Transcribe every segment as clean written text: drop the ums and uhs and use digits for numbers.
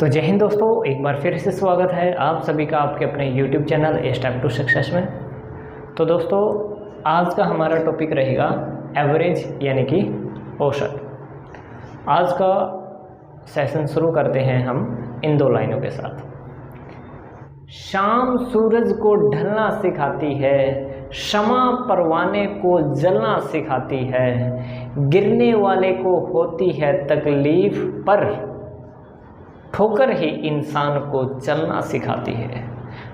तो जय हिंद दोस्तों, एक बार फिर से स्वागत है आप सभी का आपके अपने YouTube channel a step to success में। तो दोस्तों आज का हमारा टॉपिक रहेगा एवरेज यानी कि औसत। आज का सेशन शुरू करते हैं हम इन दो लाइनों के साथ। शाम सूरज को ढलना सिखाती है, शमा परवाने को जलना सिखाती है, गिरने वाले को होती है तकलीफ पर ठोकर ही इंसान को चलना सिखाती है।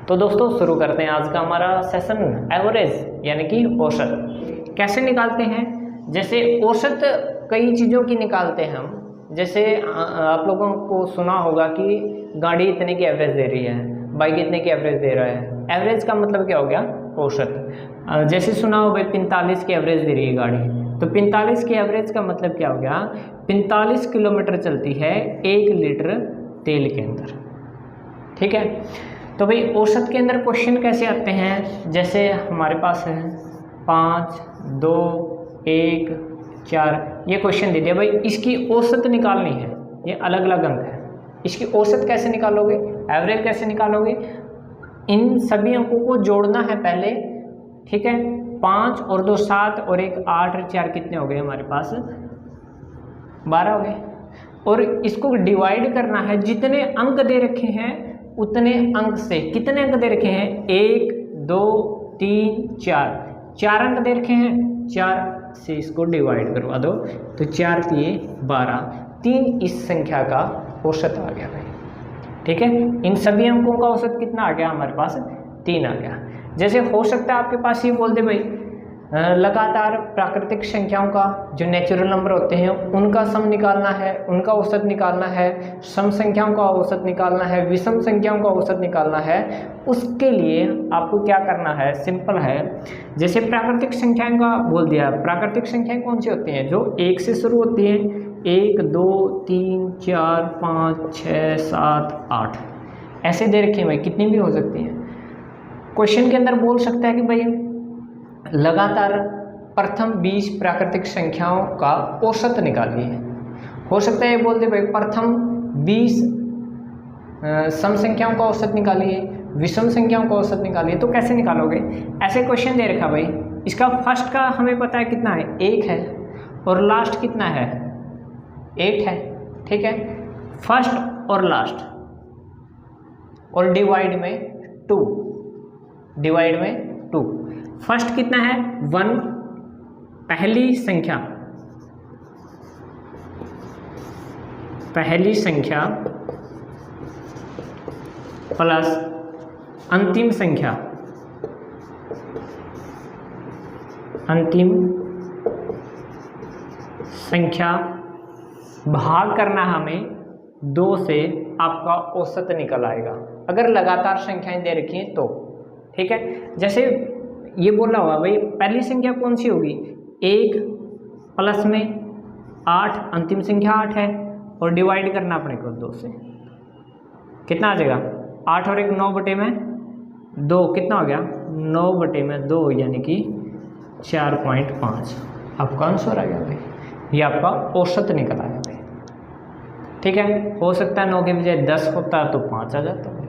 तो दोस्तों शुरू करते हैं आज का हमारा सेशन एवरेज यानी कि औसत। कैसे निकालते हैं? जैसे औसत कई चीज़ों की निकालते हैं हम। जैसे आप लोगों को सुना होगा कि गाड़ी इतने की एवरेज दे रही है, बाइक इतने की एवरेज दे रहा है। एवरेज का मतलब क्या हो गया? औसत। जैसे सुना हो भाई 45 की एवरेज दे रही है गाड़ी, तो 45 की एवरेज का मतलब क्या हो गया? 45 किलोमीटर चलती है 1 लीटर तेल के अंदर। ठीक है, तो भाई औसत के अंदर क्वेश्चन कैसे आते हैं? जैसे हमारे पास है 5, 2, 1, 4 ये क्वेश्चन दे दिया भाई, इसकी औसत निकालनी है। ये अलग अलग अंक है, इसकी औसत कैसे निकालोगे, एवरेज कैसे निकालोगे? इन सभी अंकों को जोड़ना है पहले। ठीक है, 5 और 2 7 और 1 8 और 4 कितने हो गए हमारे पास? 12 हो गए। और इसको डिवाइड करना है, जितने अंक दे रखे हैं उतने अंक से। कितने अंक दे रखे हैं? 1 2 3 4 अंक दे रखे हैं, 4 से इसको डिवाइड करवा दो तो 4 3 12, 3 इस संख्या का औसत आ गया भाई। ठीक है, इन सभी अंकों का औसत कितना आ गया हमारे पास? 3 आ गया। जैसे हो सकता है आपके पास ये बोल दे भाई लगातार प्राकृतिक संख्याओं का जो नेचुरल नंबर होते हैं उनका सम निकालना है, उनका औसत निकालना है, सम संख्याओं का औसत निकालना है, विषम संख्याओं का औसत निकालना है। उसके लिए आपको क्या करना है? सिंपल है। जैसे प्राकृतिक संख्याओं का बोल दिया, प्राकृतिक संख्याएं कौन सी होती हैं? जो 1 से शुरू होती हैं। 1 2 3 4 5 6 7 8 ऐसे दे रखे हैं भाई, कितनी भी हो सकती हैं। क्वेश्चन के अंदर बोल सकता है कि भाई लगातार प्रथम 20 प्राकृतिक संख्याओं का औसत निकालिए। हो सकता है ये बोल दे भाई प्रथम 20 सम संख्याओं का औसत निकालिए, विषम संख्याओं का औसत निकालिए। तो कैसे निकालोगे? ऐसे क्वेश्चन दे रखा भाई, इसका फर्स्ट का हमें पता है कितना है? 1 है, और लास्ट कितना है? 8 है। ठीक है, फर्स्ट और लास्ट, और डिवाइड में 2, डिवाइड में 2। फर्स्ट कितना है? 1 पहली संख्या, पहली संख्या प्लस अंतिम संख्या, अंतिम संख्या भाग करना हमें 2 से, आपका औसत निकल आएगा अगर लगातार संख्याएं दे रखी हैं तो। ठीक है, जैसे ये बोला हुआ भाई पहली संख्या कौन सी होगी? 1 प्लस में 8, अंतिम संख्या 8 है, और डिवाइड करना अपने को 2 से। कितना आ जाएगा? 8 और 1 9/2, कितना हो गया? 9/2 यानी कि 4.5 आपका आंसर आ गया भाई। ये आपका औसत निकल आया भाई। ठीक है, हो सकता है 9 के बजाय 10 होता तो 5 आ जाता भाई।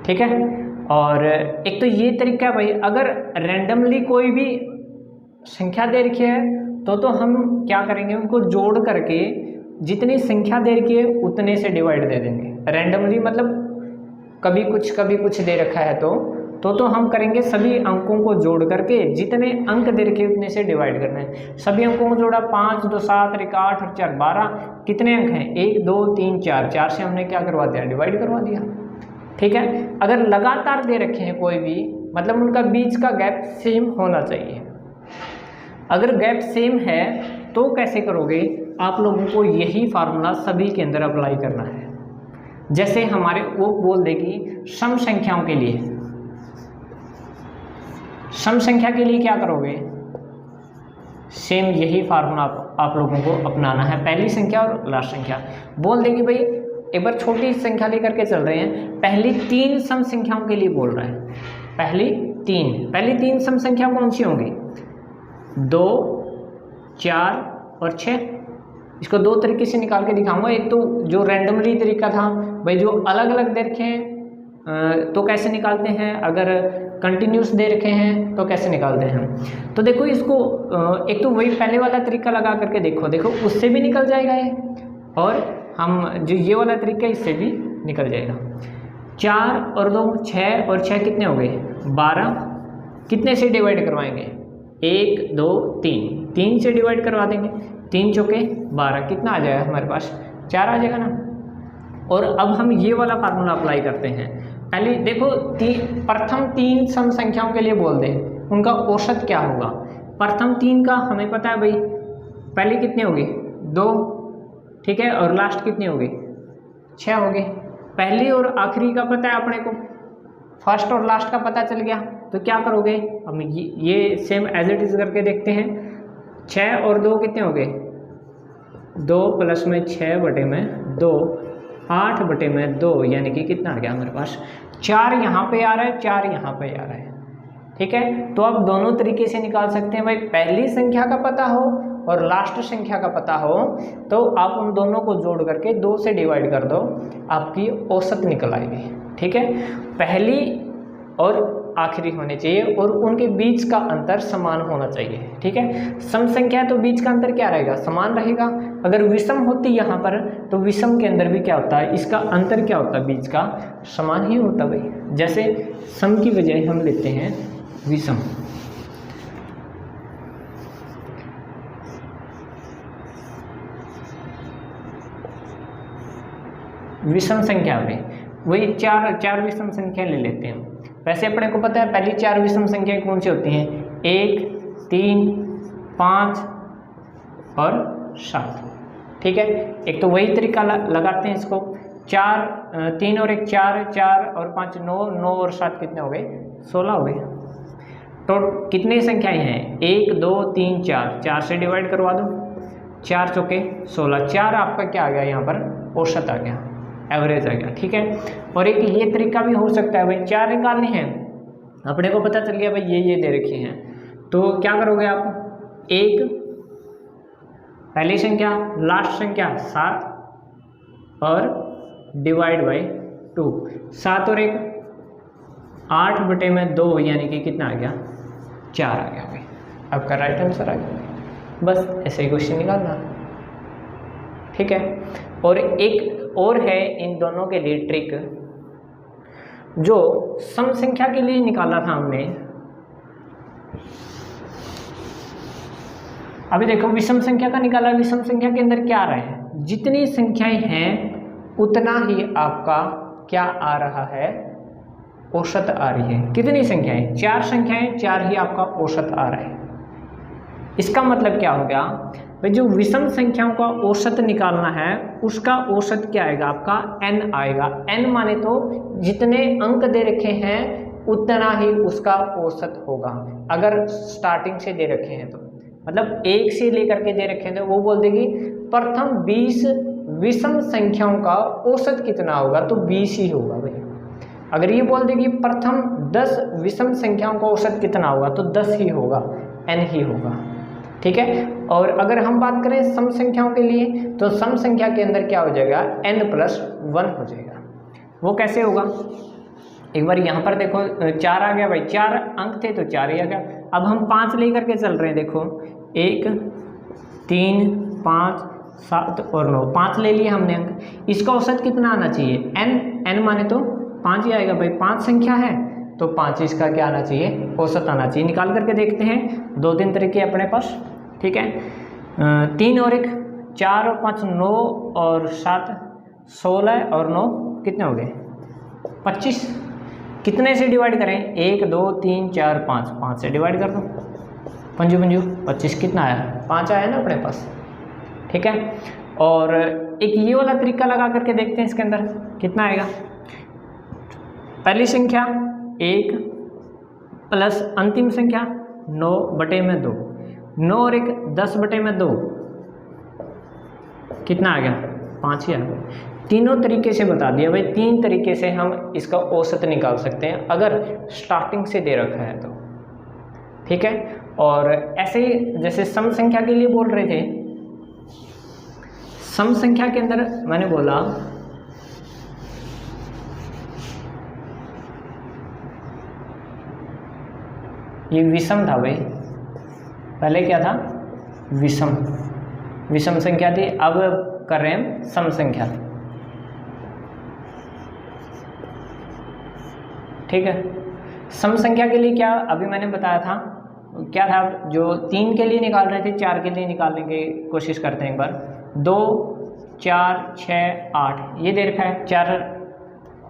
ठीक है, और एक तो ये तरीका है भाई, अगर रैंडमली कोई भी संख्या दे रखी है तो हम क्या करेंगे? उनको जोड़ करके जितनी संख्या दे रखी है उतने से डिवाइड दे देंगे। रैंडमली मतलब कभी कुछ दे रखा है तो हम करेंगे सभी अंकों को जोड़ करके जितने अंक दे रखे उतने से डिवाइड करना है। सभी अंकों को जोड़ा, 5 2 7 1 8 और 4 12। कितने अंक हैं? 1 2 3 4, 4 से हमने क्या करवा दिया? डिवाइड करवा दिया। ठीक है, अगर लगातार दे रखे हैं कोई भी, मतलब उनका बीच का गैप सेम होना चाहिए। अगर गैप सेम है तो कैसे करोगे? आप लोगों को यही फार्मूला सभी के अंदर अप्लाई करना है। जैसे हमारे वो बोल देगी सम संख्याओं के लिए, सम संख्या के लिए क्या करोगे? सेम यही फार्मूला आप लोगों को अपनाना है। पहली संख्या और लास्ट संख्या बोल देगी भाई, एक बार छोटी संख्या लेकर के चल रहे हैं, पहली 3 सम संख्याओं के लिए बोल रहा है। पहली 3 सम संख्या कौन सी होंगी? 2 4 और 6। इसको दो तरीके से निकाल के दिखाऊंगा। एक तो जो रैंडमली तरीका था भाई, जो अलग अलग दे रखे हैं तो कैसे निकालते हैं, अगर कंटिन्यूस दे रखे हैं तो कैसे निकालते हैं। तो देखो इसको एक तो वही पहले वाला तरीका लगा करके देखो उससे भी निकल जाएगा ये, और हम जो ये वाला तरीका इससे भी निकल जाएगा। 4 और 2 6 और 6 कितने हो गए 12, कितने से डिवाइड करवाएंगे 1 2 3, 3 से डिवाइड करवा देंगे, 3 चौके 12, कितना आ जाएगा हमारे पास 4 आ जाएगा ना। और अब हम ये वाला फार्मूला अप्लाई करते हैं। पहले देखो प्रथम 3 सम संख्याओं के लिए बोल दें उनका औसत क्या होगा। प्रथम 3 का हमें पता है भाई, पहले कितने होगी 2, ठीक है, और लास्ट कितनी होगी 6 होगी। पहली और आखिरी का पता है अपने को, फर्स्ट और लास्ट का पता चल गया, तो क्या करोगे हम ये सेम एज इट इज़ करके देखते हैं। 6 और 2 कितने हो गए 2 प्लस में 6 बटे में 2, 8 बटे में 2, यानी कि कितना आ गया हमारे पास 4 यहाँ पे आ रहा है, 4 यहाँ पे आ रहा है, ठीक है। तो आप दोनों तरीके से निकाल सकते हैं भाई, पहली संख्या का पता हो और लास्ट संख्या का पता हो तो आप उन दोनों को जोड़ करके 2 से डिवाइड कर दो, आपकी औसत निकल आएगी, ठीक है। पहली और आखिरी होने चाहिए और उनके बीच का अंतर समान होना चाहिए, ठीक है। सम संख्या है तो बीच का अंतर क्या रहेगा समान रहेगा। अगर विषम होती यहाँ पर तो विषम के अंदर भी क्या होता है, इसका अंतर क्या होता है बीच का समान ही होता भाई। जैसे सम की बजाय हम लेते हैं विषम, विषम संख्या में वही 4 विषम संख्या ले लेते हैं। वैसे अपने को पता है पहली 4 विषम संख्याएं कौन सी होती हैं 1 3 5 और 7, ठीक है। एक तो वही तरीका लगाते हैं इसको, 4 3 और 1 4, 4 और 5 9, 9 और 7 कितने हो गए 16 हो गए। तो कितनी संख्याएं हैं 1 2 3 4, 4 से डिवाइड करवा दो, 4 चौके 16, 4 आपका क्या आ गया यहाँ पर औसत आ गया, एवरेज आ गया, ठीक है। और एक ये तरीका भी हो सकता है भाई 4 निकालने हैं, अपने को पता चल गया भाई ये दे रखे हैं, तो क्या करोगे आप 1 पहली संख्या लास्ट संख्या 7 और डिवाइड बाई 2, 7 और 1 8 बटे में 2, यानी कि कितना आ गया 4 आ गया भाई, आपका राइट आंसर आ गया। बस ऐसे ही क्वेश्चन निकालना, ठीक है। और एक और है इन दोनों के लिए ट्रिक, जो सम संख्या के लिए निकाला था हमने। अभी देखो विषम संख्या का निकाला, विषम संख्या के अंदर क्या आ रहा है, जितनी संख्याएं हैं उतना ही आपका क्या आ रहा है औसत आ रही है। कितनी संख्याएं 4 संख्याएं, 4 ही आपका औसत आ रहा है। इसका मतलब क्या हो गया भाई, जो विषम संख्याओं का औसत निकालना है उसका औसत क्या आएगा आपका n आएगा। n माने तो जितने अंक दे रखे हैं उतना ही उसका औसत होगा। अगर स्टार्टिंग से दे रखे हैं तो मतलब 1 से लेकर के दे रखे हैं तो वो बोल देगी प्रथम 20 विषम संख्याओं का औसत कितना होगा, तो 20 ही होगा भाई। अगर ये बोल देगी प्रथम 10 विषम संख्याओं का औसत कितना होगा, तो 10 ही होगा, n ही होगा, ठीक है। और अगर हम बात करें सम संख्याओं के लिए, तो सम संख्या के अंदर क्या हो जाएगा n+1 हो जाएगा। वो कैसे होगा, एक बार यहाँ पर देखो 4 आ गया भाई, 4 अंक थे तो 4 ही आ गया। अब हम 5 लेकर के चल रहे हैं, देखो 1 3 5 7 और 9, 5 ले लिए हमने अंक। इसका औसत कितना आना चाहिए n माने तो 5 ही आएगा भाई, 5 संख्या है तो 5 इसका क्या आना चाहिए औसत आना चाहिए। निकाल करके देखते हैं, 2-3 तरीके अपने पास, ठीक है। 3 और 1 4 और 5 9 और 7 16 और 9 कितने हो गए 25। कितने से डिवाइड करें 1 2 3 4 5, 5 से डिवाइड कर दो, पंजू 25 कितना आया 5 आया ना अपने पास, ठीक है। और एक ये वाला तरीका लगा करके देखते हैं, इसके अंदर कितना आएगा। पहली संख्या 1 प्लस अंतिम संख्या 9 बटे में 2, 9 और 1 10 बटे में 2, कितना आ गया 5 ही आ गया। तीनों तरीके से बता दिया भाई, 3 तरीके से हम इसका औसत निकाल सकते हैं अगर स्टार्टिंग से दे रखा है तो, ठीक है। और ऐसे ही जैसे सम संख्या के लिए बोल रहे थे, सम संख्या के अंदर मैंने बोला ये विषम था भाई, पहले क्या था, विषम संख्या थी, अब कर रहे हैं सम संख्या। ठीक है, सम संख्या के लिए क्या अभी मैंने बताया था, क्या था, जो 3 के लिए निकाल रहे थे 4 के लिए निकालने की कोशिश करते हैं एक बार। 2 4 6 8 ये दे रखा है, 4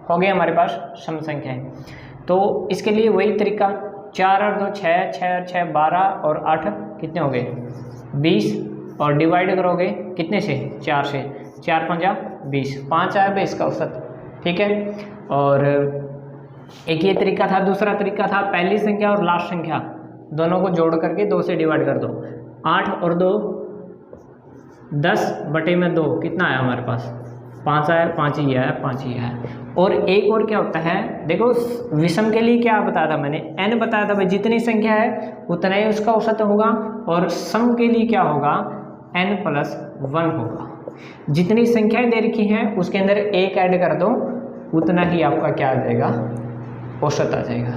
हो गए हमारे पास सम संख्याएं। तो इसके लिए वही तरीका, 4 और 2 6, 6 और 6 12 और 8 कितने हो गए 20, और डिवाइड करोगे कितने से, 4 से, 4 5 20, 5 आया बेस का औसत। ठीक है, और एक ये तरीका था। दूसरा तरीका था पहली संख्या और लास्ट संख्या दोनों को जोड़ करके 2 से डिवाइड कर दो। 8 और 2 10/2 कितना आया हमारे पास, 5 आया, 5 ही आया, 5 ही आया। और एक और क्या होता है, देखो विषम के लिए क्या बताया था मैंने, n बताया था भाई, जितनी संख्या है उतना ही उसका औसत होगा। और सम के लिए क्या होगा, n+1 होगा। जितनी संख्याएं दे रखी हैं उसके अंदर 1 ऐड कर दो, उतना ही आपका क्या आ जाएगा, औसत आ जाएगा।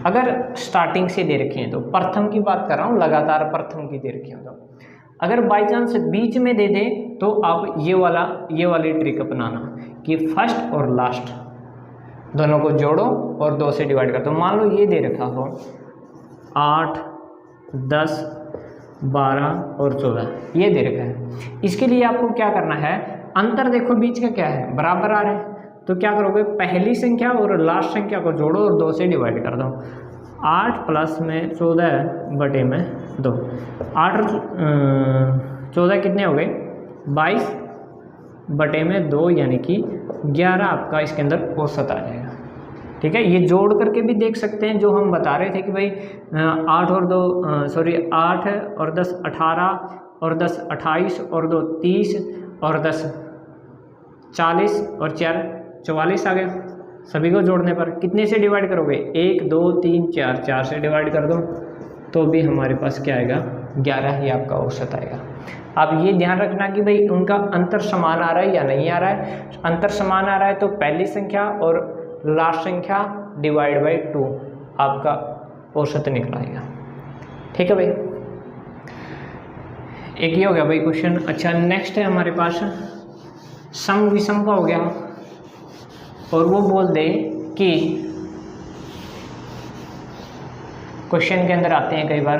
अगर स्टार्टिंग से दे रखी हैं तो, प्रथम की बात कर रहा हूँ, लगातार प्रथम की दे रखी हो तो। अगर बाई चांस बीच में दे दे तो आप ये वाली ट्रिक अपनाना कि फर्स्ट और लास्ट दोनों को जोड़ो और 2 से डिवाइड कर दो। मान लो ये दे रखा हो 8 10 12 और 14 ये दे रखा है। इसके लिए आपको क्या करना है, अंतर देखो बीच का क्या है, बराबर आ रहा है, तो क्या करोगे, पहली संख्या और लास्ट संख्या को जोड़ो और 2 से डिवाइड कर दो। 8 प्लस में 14/2, 8 और 14 कितने हो गए 22/2, यानी कि 11 आपका इसके अंदर औसत आ जाएगा। ठीक है, ये जोड़ करके भी देख सकते हैं, जो हम बता रहे थे कि भाई 8 और 10 18 और 10 28 और 2 30 और 10 40 और 4 44 आ गया। सभी को जोड़ने पर कितने से डिवाइड करोगे, 1 2 3 4, 4 से डिवाइड कर दो तो भी हमारे पास क्या आएगा, 11 ही आपका औसत आएगा। अब ये ध्यान रखना कि भाई उनका अंतर समान आ रहा है या नहीं आ रहा है। अंतर समान आ रहा है तो पहली संख्या और लास्ट संख्या डिवाइड बाई 2 आपका औसत निकल आएगा। ठीक है भाई, एक ये हो गया भाई क्वेश्चन। अच्छा, नेक्स्ट है हमारे पास सम विषम का हो गया, और वो बोल दे कि क्वेश्चन के अंदर आते हैं कई बार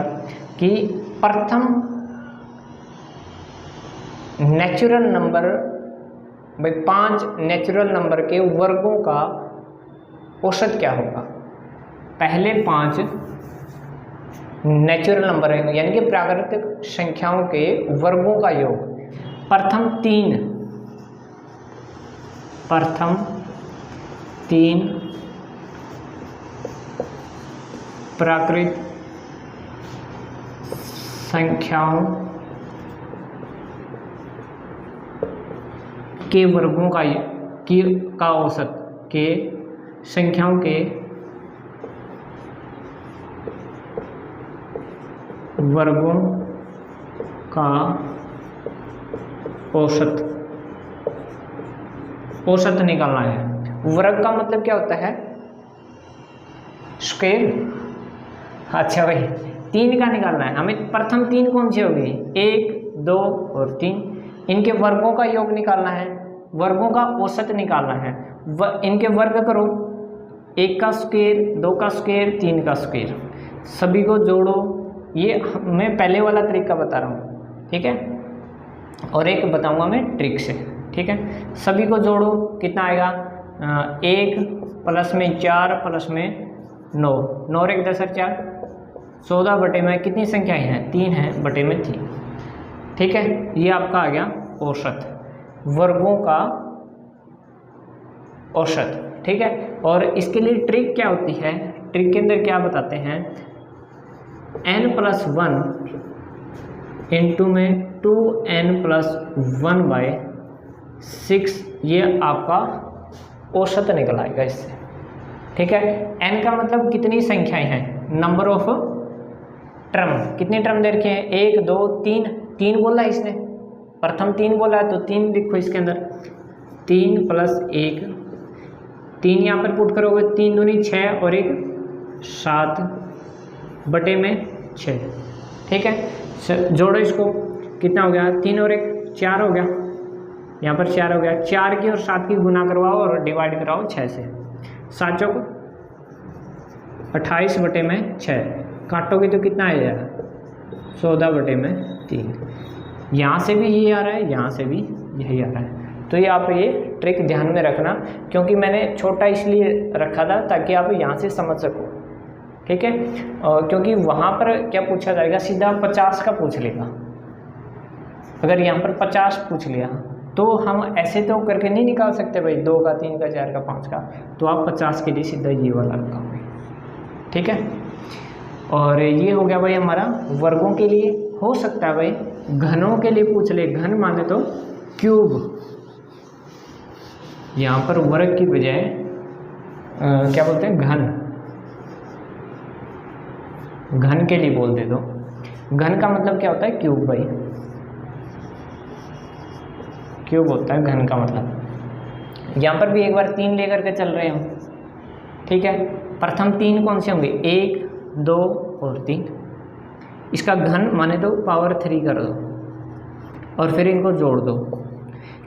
कि प्रथम नेचुरल नंबर, भाई 5 नेचुरल नंबर के वर्गों का औसत क्या होगा। पहले 5 नेचुरल नंबर है, यानी कि प्राकृतिक संख्याओं के वर्गों का योग, प्रथम 3 प्राकृतिक संख्याओं के वर्गों का औसत, के संख्याओं के वर्गों का औसत निकालना है। वर्ग का मतलब क्या होता है, स्क्वायर। अच्छा भाई, 3 का निकालना है हमें। प्रथम 3 कौन से होगी, 1 2 और 3, इनके वर्गों का योग निकालना है, वर्गों का औसत निकालना है। इनके वर्ग करो, 1 का स्क्वायर, 2 का स्क्वायर, 3 का स्क्वायर, सभी को जोड़ो। ये मैं पहले वाला तरीका बता रहा हूँ, ठीक है, और एक बताऊँगा मैं ट्रिक से। ठीक है, सभी को जोड़ो, कितना आएगा, 1 प्लस में 4 प्लस में 9, 9 और 1 10 और 4, 14 में कितनी संख्याएं हैं, 3 हैं, बटे में 3। ठीक है, ये आपका आ गया औसत, वर्गों का औसत। ठीक है, और इसके लिए ट्रिक क्या होती है, ट्रिक के अंदर क्या बताते हैं, n+1 इंटू में 2n+1/6, ये आपका औसत निकल आएगा इससे। ठीक है, n का मतलब कितनी संख्याएं हैं, नंबर ऑफ टर्म, कितने टर्म दे रखे हैं, 1 2 3, 3 बोला इसने, प्रथम 3 बोला है तो 3 लिखो इसके अंदर, 3 + 1, 3 यहाँ पर पुट करोगे, 3 दूनी 6 और 1 7/6, ठीक है। जोड़ो इसको, कितना हो गया, 3 और 1 4 हो गया, यहाँ पर 4 हो गया। 4 की और 7 की गुना करवाओ और डिवाइड कराओ 6 से, 7 चौक 28/6, काटोगे तो कितना आ जाएगा 14/3। यहाँ से भी यही आ रहा है, यहाँ से भी यही आ रहा है। तो ये आप ये ट्रिक ध्यान में रखना, क्योंकि मैंने छोटा इसलिए रखा था ताकि आप यहाँ से समझ सको, ठीक है। और क्योंकि वहाँ पर क्या पूछा जाएगा, सीधा 50 का पूछ लेगा। अगर यहाँ पर 50 पूछ लिया तो हम ऐसे तो करके नहीं निकाल सकते भाई, 2 का 3 का 4 का 5 का, तो आप 50 के लिए सीधा ये वाला रखोगे, ठीक है। और ये हो गया भाई हमारा वर्गों के लिए। हो सकता है भाई घनों के लिए पूछ ले, घन माने तो क्यूब, यहाँ पर वर्ग की बजाय क्या बोलते हैं, घन के लिए बोल दे दो। घन का मतलब क्या होता है, क्यूब भाई, क्यूब होता है घन का मतलब। यहाँ पर भी एक बार 3 लेकर के चल रहे हैं हम, ठीक है। प्रथम 3 कौन से होंगे, 1 2 और 3। इसका घन माने तो पावर 3 कर दो और फिर इनको जोड़ दो,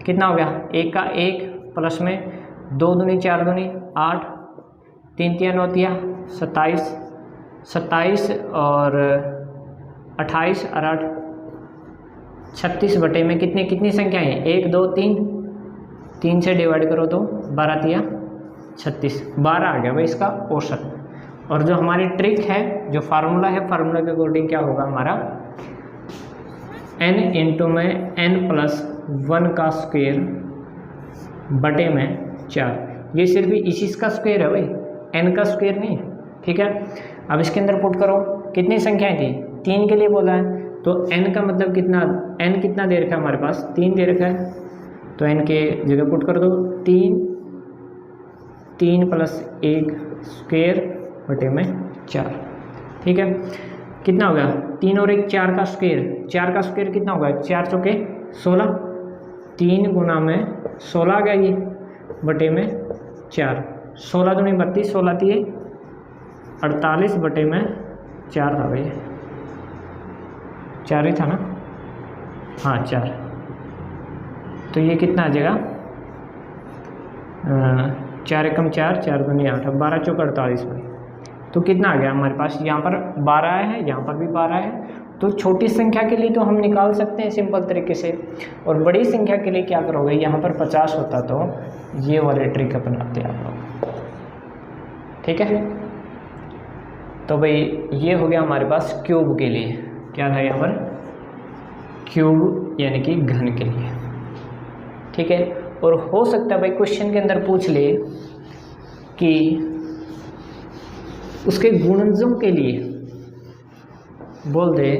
कितना हो गया, 1 का 1 प्लस में 2 दूनी 4 दूनी 8, 3 3 9 27, 27 और 28 और 8 36 में कितनी संख्या है, 1 2 3, 3 से डिवाइड करो तो 12 3 36, 12 आ गया भाई इसका औसत। और जो हमारी ट्रिक है, जो फार्मूला है, फार्मूला के अकॉर्डिंग क्या होगा हमारा, n इंटू में n+1 का स्क्वायर बटे में 4। ये सिर्फ इसी का स्क्वायर है भाई, n का स्क्वायर नहीं, ठीक है। अब इसके अंदर पुट करो, कितनी संख्याएं थी, 3 के लिए बोला है, तो n का मतलब कितना, n कितना दे रखा है हमारे पास, 3 दे रखा है, तो n के जगह पुट कर दो 3 + 1 स्क्वायर बटे में 4, ठीक है। कितना होगा, 3 और 1 4 का स्क्वायर, 4 का स्क्वायर कितना होगा, 4 चौके 16, 3 गुना में 16 आ गया ये बटे में 4, 16 दूनी 32, 16 3 48 बटे में 4 था भाई, 4 ही था ना, हाँ 4। तो ये कितना आ जाएगा, 4 एकम 4, 4 दूनी 8, 12 चौक 48 भाई। तो कितना आ गया हमारे पास, यहाँ पर 12 है, यहाँ पर भी 12 है। तो छोटी संख्या के लिए तो हम निकाल सकते हैं सिंपल तरीके से, और बड़ी संख्या के लिए क्या करोगे, यहाँ पर 50 होता तो ये वाले ट्रिक अपनाते आप लोग, ठीक है। तो भाई ये हो गया हमारे पास क्यूब के लिए, क्या था यहाँ पर, क्यूब यानी कि घन के लिए, ठीक है। और हो सकता है भाई क्वेश्चन के अंदर पूछ ले कि उसके गुणजों के लिए बोल दे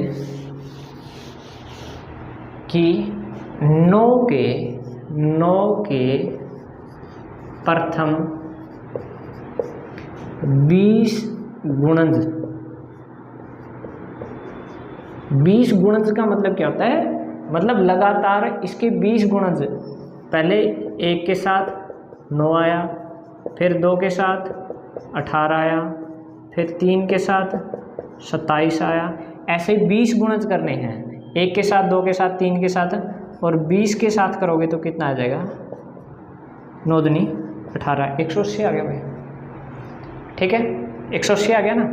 कि 9 के प्रथम 20 गुणज। 20 गुणज का मतलब क्या होता है, मतलब लगातार इसके 20 गुणज, पहले 1 के साथ 9 आया, फिर 2 के साथ 18 आया, फिर 3 के साथ 27 आया, ऐसे 20 गुणज करने हैं, 1 के साथ 2 के साथ 3 के साथ, और 20 के साथ करोगे तो कितना आ जाएगा, 9 दूनी 18, 180 आ गया भाई, ठीक है, 180 आ गया ना।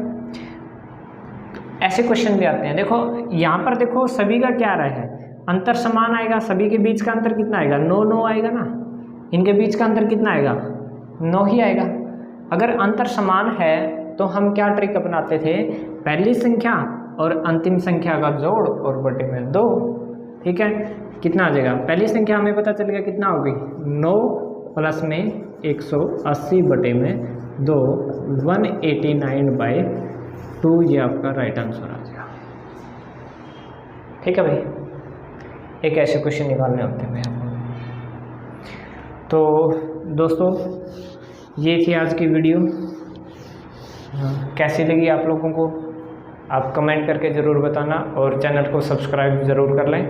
ऐसे क्वेश्चन भी आते हैं। देखो यहाँ पर देखो सभी का क्या आ रहा है, अंतर समान आएगा, सभी के बीच का अंतर कितना आएगा, 9 9 आएगा ना, इनके बीच का अंतर कितना आएगा, 9 ही आएगा। अगर अंतर समान है तो हम क्या ट्रिक अपनाते थे, पहली संख्या और अंतिम संख्या का जोड़ और बटे में 2, ठीक है। कितना आ जाएगा, पहली संख्या हमें पता चल गया कितना होगी, 9 प्लस में 180 बटे में 2, 189/2, ये आपका राइट आंसर आ जाएगा, ठीक है भाई। एक ऐसे क्वेश्चन निकालने होते हैं आपको। तो दोस्तों ये थी आज की वीडियो, कैसी लगी आप लोगों को आप कमेंट करके ज़रूर बताना, और चैनल को सब्सक्राइब ज़रूर कर लें।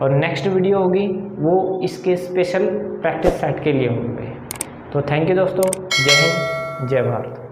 और नेक्स्ट वीडियो होगी वो इसके स्पेशल प्रैक्टिस सेट के लिए होंगे। तो थैंक यू दोस्तों, जय हिंद, जय भारत।